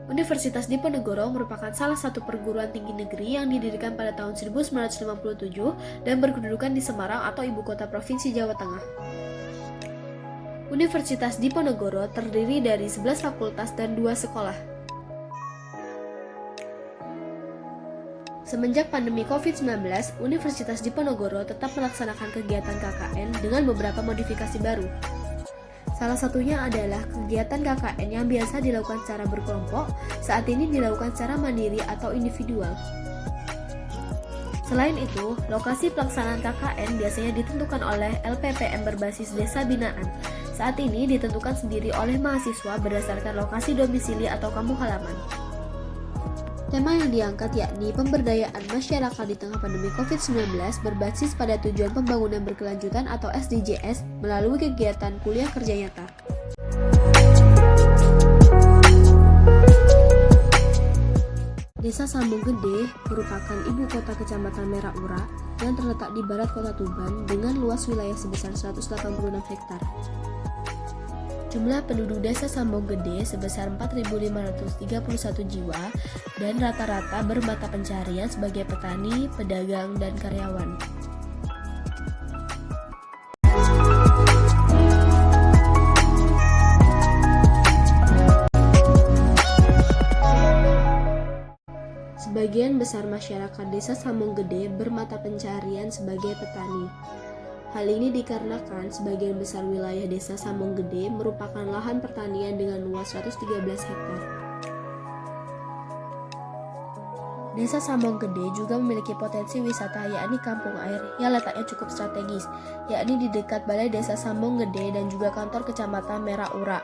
Universitas Diponegoro merupakan salah satu perguruan tinggi negeri yang didirikan pada tahun 1957 dan berkedudukan di Semarang atau ibu kota Provinsi Jawa Tengah. Universitas Diponegoro terdiri dari 11 fakultas dan 2 sekolah. Semenjak pandemi COVID-19, Universitas Diponegoro tetap melaksanakan kegiatan KKN dengan beberapa modifikasi baru. Salah satunya adalah kegiatan KKN yang biasa dilakukan secara berkelompok, saat ini dilakukan secara mandiri atau individual. Selain itu, lokasi pelaksanaan KKN biasanya ditentukan oleh LPPM berbasis desa binaan. Saat ini ditentukan sendiri oleh mahasiswa berdasarkan lokasi domisili atau kampung halaman. Tema yang diangkat yakni pemberdayaan masyarakat di tengah pandemi COVID-19 berbasis pada tujuan pembangunan berkelanjutan atau SDGs melalui kegiatan kuliah kerja nyata. Desa Sambung Gede merupakan ibu kota Kecamatan Merah Ura yang terletak di barat kota Tuban dengan luas wilayah sebesar 186 hektar. Jumlah penduduk desa Sambung Gede sebesar 4.531 jiwa dan rata-rata bermata pencarian sebagai petani, pedagang, dan karyawan. Sebagian besar masyarakat desa Sambung Gede bermata pencarian sebagai petani. Hal ini dikarenakan sebagian besar wilayah desa Sambung Gede merupakan lahan pertanian dengan luas 113 hektar. Desa Sambung Gede juga memiliki potensi wisata yakni kampung air yang letaknya cukup strategis, yakni di dekat Balai Desa Sambung Gede dan juga kantor Kecamatan Merah Ura.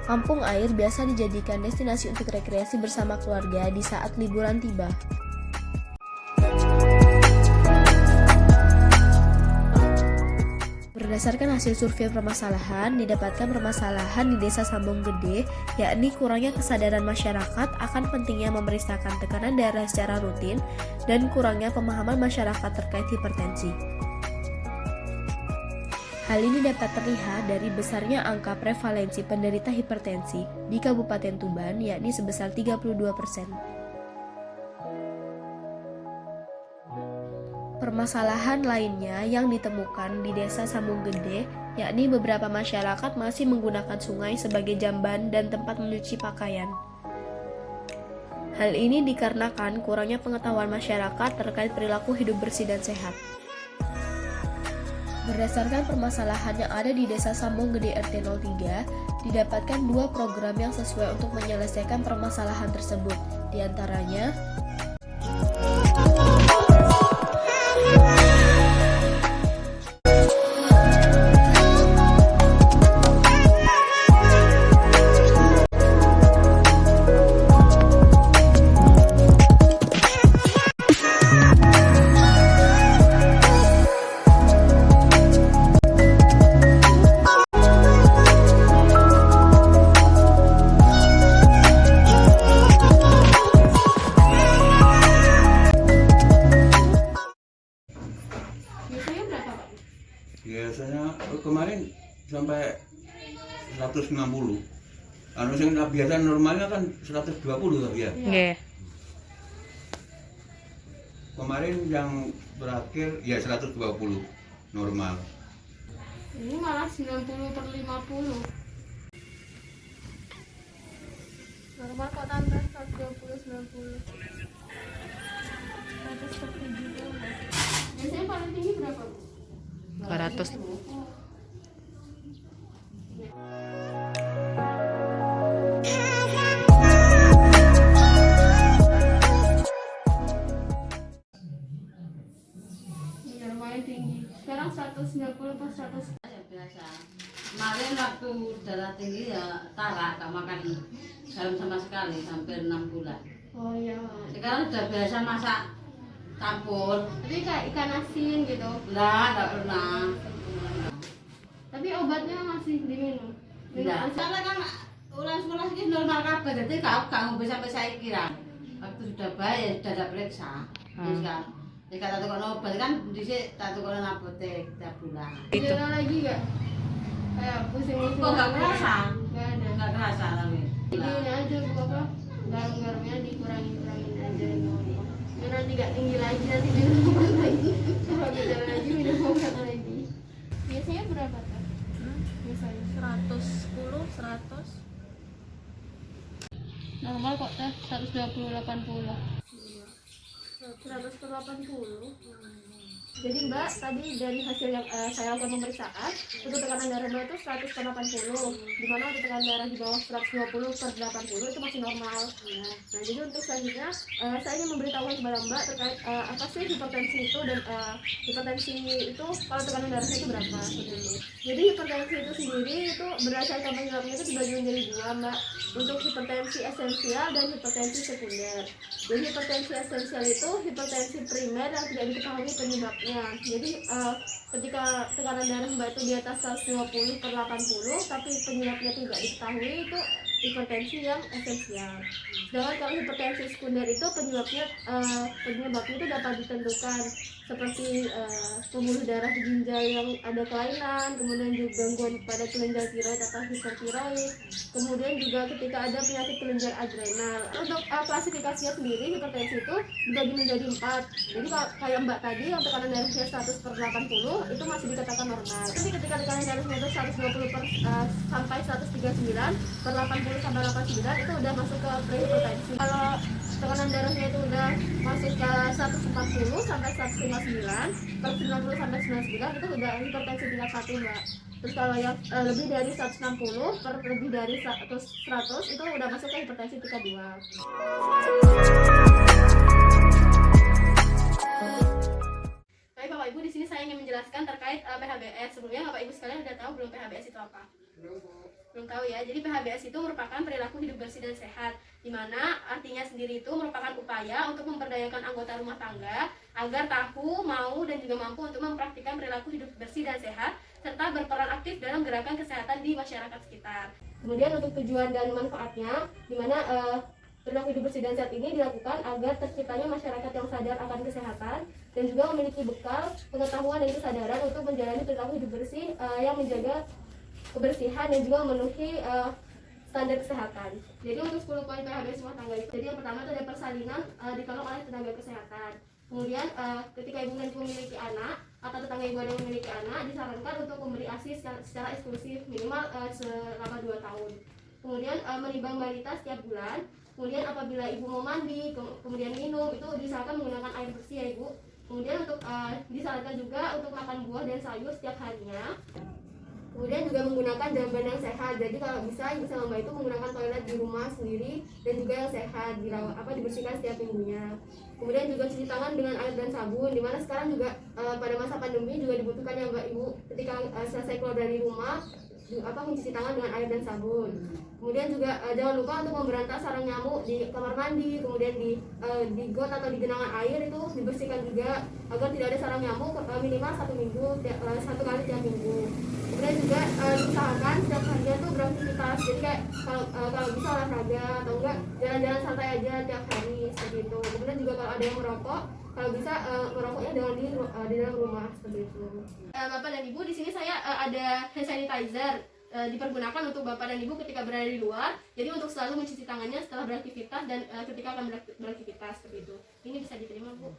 Kampung air biasa dijadikan destinasi untuk rekreasi bersama keluarga di saat liburan tiba. Berdasarkan hasil survei permasalahan, didapatkan permasalahan di Desa Sambung Gede, yakni kurangnya kesadaran masyarakat akan pentingnya memeriksakan tekanan darah secara rutin dan kurangnya pemahaman masyarakat terkait hipertensi. Hal ini dapat terlihat dari besarnya angka prevalensi penderita hipertensi di Kabupaten Tuban, yakni sebesar 32%. Permasalahan lainnya yang ditemukan di Desa Sambung Gede, yakni beberapa masyarakat masih menggunakan sungai sebagai jamban dan tempat mencuci pakaian. Hal ini dikarenakan kurangnya pengetahuan masyarakat terkait perilaku hidup bersih dan sehat. Berdasarkan permasalahan yang ada di Desa Sambung Gede RT 03, didapatkan 2 program yang sesuai untuk menyelesaikan permasalahan tersebut, diantaranya biasanya kemarin sampai 160. Biasa normalnya kan 120 ya. Yeah. Kemarin yang terakhir ya 120 normal. ini malah 90/50. Normal kok tambah 120/90. 170. Biasanya paling tinggi berapa, Bu? 200. Iya, lumayan tinggi. Sekarang 190 atau 100? Biasa. Kemarin waktu darah tinggi ya tarak, gak makan garam sama sekali hampir 6 bulan. Oh iya. Sekarang udah biasa masak campur. Tapi kayak ikan asin gitu. Enggak pernah. Tapi obatnya masih diminum. Enggak. Karena kan ulang sekolah ini normal kabeh, jadi gak ngombe sampai saiki ra. Waktu sudah baik, sudah ada periksa. Terus kan jika tak tukar obat kan dhisik tak tukar apotek tiap bulan. Gejala lagi gak? kayak pusing-pusing. Kok nggak kerasa? Nggak ada. Nggak kerasa tapi. Jadi ini aja bu apa garam-garamnya dikurangin aja gitu. Biar nanti nggak tinggi lagi, nanti minum obat lagi. Kalau gejala lagi minum obat lagi. Biasanya berapa tuh? Biasanya 110, 100. normal kok teh 120/80. 100/80. Jadi Mbak, tadi dari hasil yang saya lakukan pemeriksaan, untuk tekanan darah Mbak itu 100/80, di mana untuk tekanan darah di bawah 120/80 itu masih normal. Nah, jadi untuk selanjutnya saya ingin memberitahukan kepada Mbak terkait apa sih hipertensi itu, dan hipertensi itu kalau tekanan darahnya itu berapa seperti itu. Jadi hipertensi itu sendiri itu berdasarkan penyebabnya itu dibagi menjadi dua Mbak, untuk hipertensi esensial dan hipertensi sekunder. Jadi hipertensi esensial itu hipertensi primer yang tidak diketahui penyebabnya. Jadi ketika tekanan darah Mbak itu di atas 120/80 tapi penyebabnya tidak diketahui, itu hipertensi yang esensial. Sedangkan kalau hipertensi sekunder itu penyebabnya itu dapat ditentukan seperti pembuluh darah di ginjal yang ada kelainan, kemudian juga gangguan pada kelenjar tiroid atau hipertiroid, kemudian juga ketika ada penyakit kelenjar adrenal. Untuk klasifikasinya sendiri hipertensi itu dibagi menjadi 4. Jadi kayak Mbak tadi yang tekanan darahnya 100/80 itu masih dikatakan normal. Tapi ketika tekanan darahnya itu 120 sampai 139/80 sampai 89 itu udah masuk ke prehipertensi. Kalau tekanan darahnya itu udah masuk ke 140/159/90 sampai 99 itu udah hipertensi tingkat 1 Mbak. Terus kalau yang lebih dari 160/lebih dari 100 itu udah masuk ke hipertensi tingkat 2. Baik Bapak Ibu, di sini saya ingin menjelaskan terkait PHBS. Sebelumnya Bapak Ibu sekalian udah tahu belum PHBS itu apa? Belum tahu ya. Jadi PHBS itu merupakan perilaku hidup bersih dan sehat, di mana artinya sendiri itu merupakan upaya untuk memberdayakan anggota rumah tangga agar tahu, mau, dan juga mampu untuk mempraktikkan perilaku hidup bersih dan sehat serta berperan aktif dalam gerakan kesehatan di masyarakat sekitar. Kemudian untuk tujuan dan manfaatnya, di mana perilaku hidup bersih dan sehat ini dilakukan agar terciptanya masyarakat yang sadar akan kesehatan dan juga memiliki bekal pengetahuan dan kesadaran untuk menjalani perilaku hidup bersih yang menjaga kebersihan dan juga memenuhi standar kesehatan. Jadi untuk 10 poin PHBS rumah tangga itu, jadi yang pertama itu ada persalinan ditolong oleh tenaga kesehatan. Kemudian ketika ibu dan ibu memiliki anak atau tetangga ibu ada yang memiliki anak, disarankan untuk memberi ASI secara eksklusif minimal selama 2 tahun. Kemudian menimbang balita setiap bulan. Kemudian apabila ibu mau mandi, kemudian minum, itu disarankan menggunakan air bersih ya ibu. Kemudian untuk disarankan juga untuk makan buah dan sayur setiap harinya. Kemudian juga menggunakan jamban yang sehat. Jadi kalau bisa ibu sama mbak itu menggunakan toilet di rumah sendiri dan juga yang sehat, dibersihkan setiap minggunya. Kemudian juga cuci tangan dengan air dan sabun, dimana sekarang juga pada masa pandemi juga dibutuhkan ya mbak ibu ketika selesai keluar dari rumah mencuci tangan dengan air dan sabun. Kemudian juga jangan lupa untuk memberantas sarang nyamuk di kamar mandi, kemudian di got atau di genangan air itu dibersihkan juga agar tidak ada sarang nyamuk minimal 1 kali tiap minggu. Kemudian juga diusahakan setiap harinya tuh beraktivitas, jadi kayak kalau bisa olahraga atau enggak jalan-jalan santai aja tiap hari seperti itu. Kemudian juga kalau ada yang merokok, kalau bisa merokoknya jangan di dalam rumah seperti itu. Bapak dan Ibu, di sini saya ada hand sanitizer dipergunakan untuk Bapak dan Ibu ketika berada di luar. Jadi untuk selalu mencuci tangannya setelah beraktivitas dan ketika akan beraktivitas seperti itu. Ini bisa diterima Bu.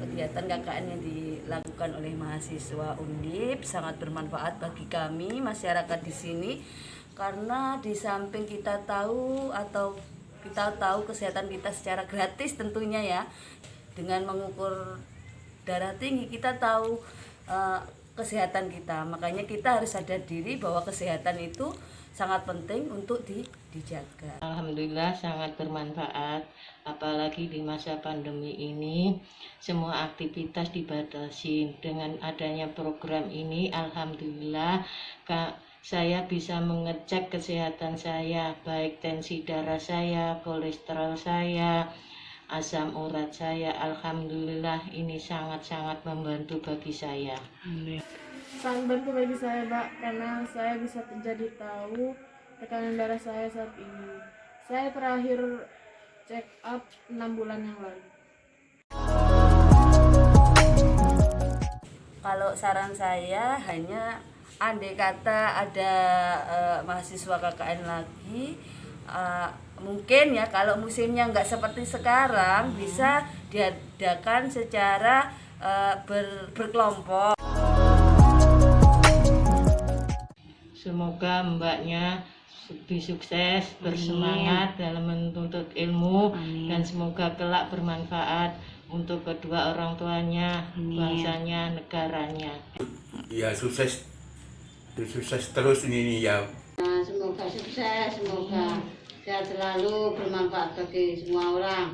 Kegiatan KKN yang dilakukan oleh mahasiswa Undip sangat bermanfaat bagi kami masyarakat di sini, karena di samping kita tahu kesehatan kita secara gratis tentunya ya, dengan mengukur darah tinggi kita tahu kesehatan kita. Makanya kita harus sadar diri bahwa kesehatan itu sangat penting untuk dijaga. Alhamdulillah sangat bermanfaat, apalagi di masa pandemi ini semua aktivitas dibatasi. Dengan adanya program ini alhamdulillah saya bisa mengecek kesehatan saya, baik tensi darah saya, kolesterol saya, asam urat saya. Alhamdulillah ini sangat-sangat membantu bagi saya. Sangat bantu bagi saya, Mbak, karena saya bisa jadi tahu tekanan darah saya saat ini. Saya terakhir check up 6 bulan yang lalu. Kalau saran saya hanya andai kata ada mahasiswa KKN lagi, mungkin ya kalau musimnya nggak seperti sekarang bisa diadakan secara berkelompok. Semoga mbaknya lebih sukses, bersemangat dalam menuntut ilmu, dan semoga kelak bermanfaat untuk kedua orang tuanya, bangsanya, negaranya. Ya sukses terus ini ya. Semoga sukses, semoga sehat selalu, bermanfaat bagi semua orang.